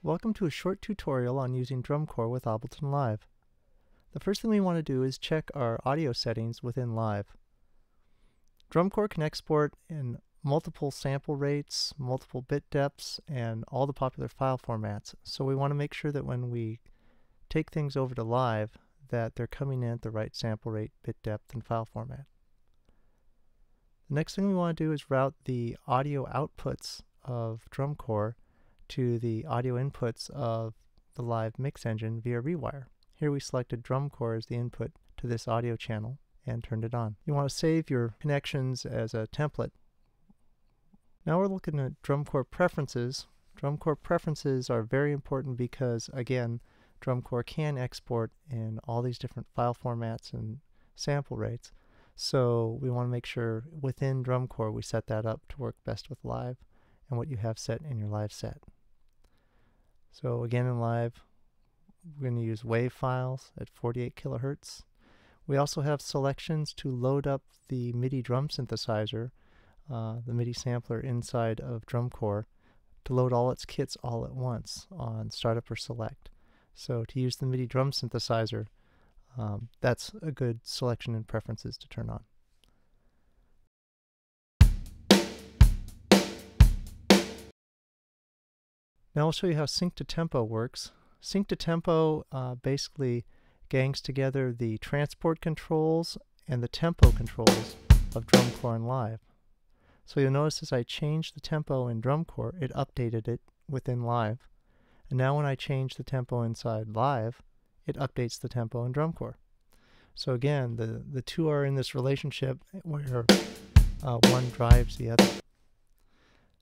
Welcome to a short tutorial on using DrumCore with Ableton Live. The first thing we want to do is check our audio settings within Live. DrumCore can export in multiple sample rates, multiple bit depths, and all the popular file formats. So we want to make sure that when we take things over to Live that they're coming in at the right sample rate, bit depth, and file format. The next thing we want to do is route the audio outputs of DrumCore to the audio inputs of the Live mix engine via rewire. Here we selected DrumCore as the input to this audio channel and turned it on. You want to save your connections as a template. Now we're looking at DrumCore preferences. DrumCore preferences are very important because, again, DrumCore can export in all these different file formats and sample rates. So we want to make sure within DrumCore we set that up to work best with Live and what you have set in your Live set. So again, in Live, we're going to use WAV files at 48 kilohertz. We also have selections to load up the MIDI drum synthesizer, the MIDI sampler inside of DrumCore, to load all its kits all at once on Startup or Select. So to use the MIDI drum synthesizer, that's a good selection and preferences to turn on. Now I'll show you how sync to tempo works. Sync to tempo basically gangs together the transport controls and the tempo controls of DrumCore and Live. So you'll notice as I changed the tempo in DrumCore, it updated it within Live. And now when I change the tempo inside Live, it updates the tempo in DrumCore. So again, the two are in this relationship where one drives the other.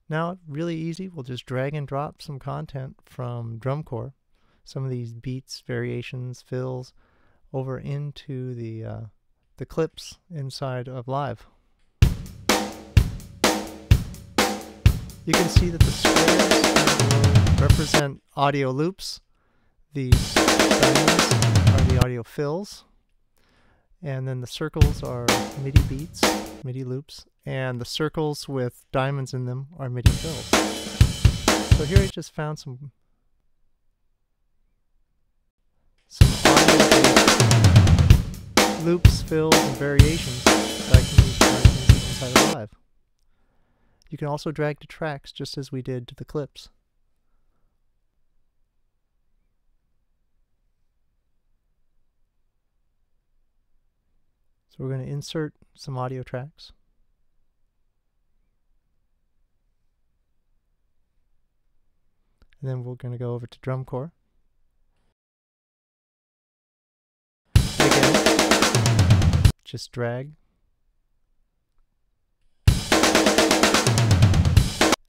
Now, really easy, we'll just drag and drop some content from DrumCore, some of these beats, variations, fills, over into the clips inside of Live. You can see that the squares represent audio loops, the diamonds are the audio fills, and then the circles are MIDI beats, MIDI loops, and the circles with diamonds in them are MIDI fills. So here I just found some audio-based loops, fills, and variations that I can use inside of Live. You can also drag to tracks just as we did to the clips. So we're going to insert some audio tracks. And then we're going to go over to DrumCore. Again, just drag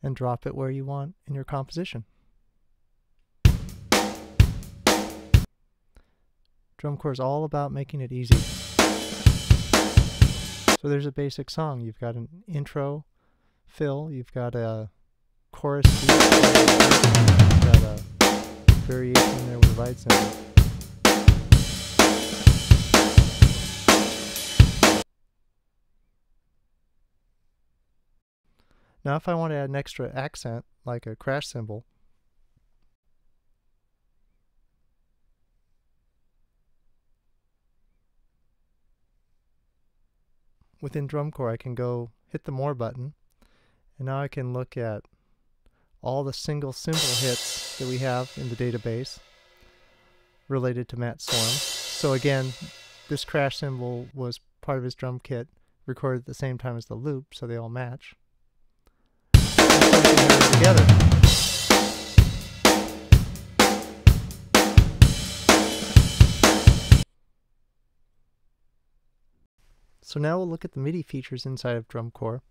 and drop it where you want in your composition. DrumCore is all about making it easy. So there's a basic song. You've got an intro fill, you've got a chorus beat, you've got a variation there with a ride cymbal. Now if I want to add an extra accent, like a crash cymbal, within DrumCore I can go hit the More button, and now I can look at all the single cymbal hits that we have in the database related to Matt Sorum. So again, this crash cymbal was part of his drum kit, recorded at the same time as the loop, so they all match. And so we can hear them together. So now we'll look at the MIDI features inside of DrumCore.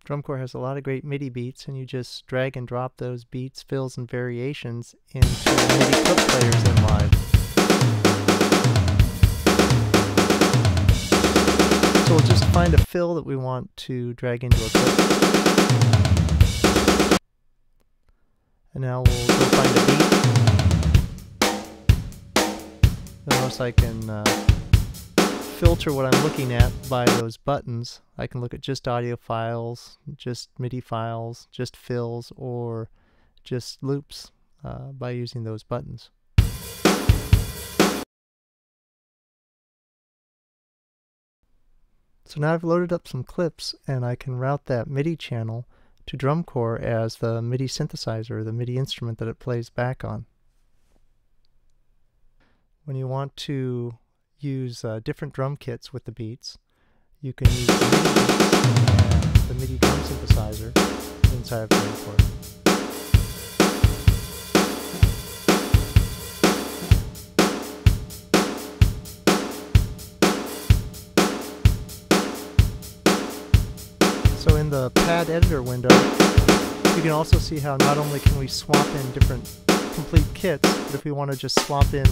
DrumCore has a lot of great MIDI beats, and you just drag and drop those beats, fills, and variations into MIDI clip players in Live. So we'll just find a fill that we want to drag into a clip. And now we'll go find a beat. Notice I can filter what I'm looking at by those buttons. I can look at just audio files, just MIDI files, just fills, or just loops. by using those buttons. So now I've loaded up some clips, and I can route that MIDI channel to DrumCore as the MIDI synthesizer, the MIDI instrument that it plays back on. When you want to use different drum kits with the beats, you can use the MIDI beats and the MIDI drum synthesizer inside of DrumCore. So in the pad editor window, you can also see how not only can we swap in different complete kits, but if we want to just swap in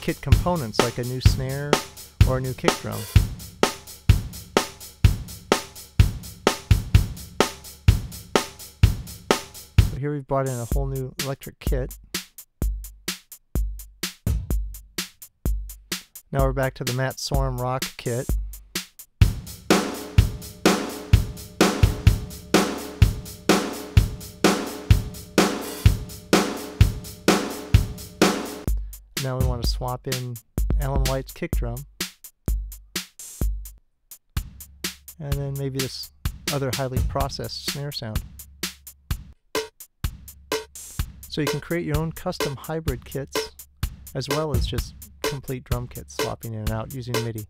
kit components like a new snare or a new kick drum. So here we've brought in a whole new electric kit. Now we're back to the Matt Sorum rock kit. Now we want to swap in Alan White's kick drum, and then maybe this other highly processed snare sound. So you can create your own custom hybrid kits as well as just complete drum kits, swapping in and out using MIDI.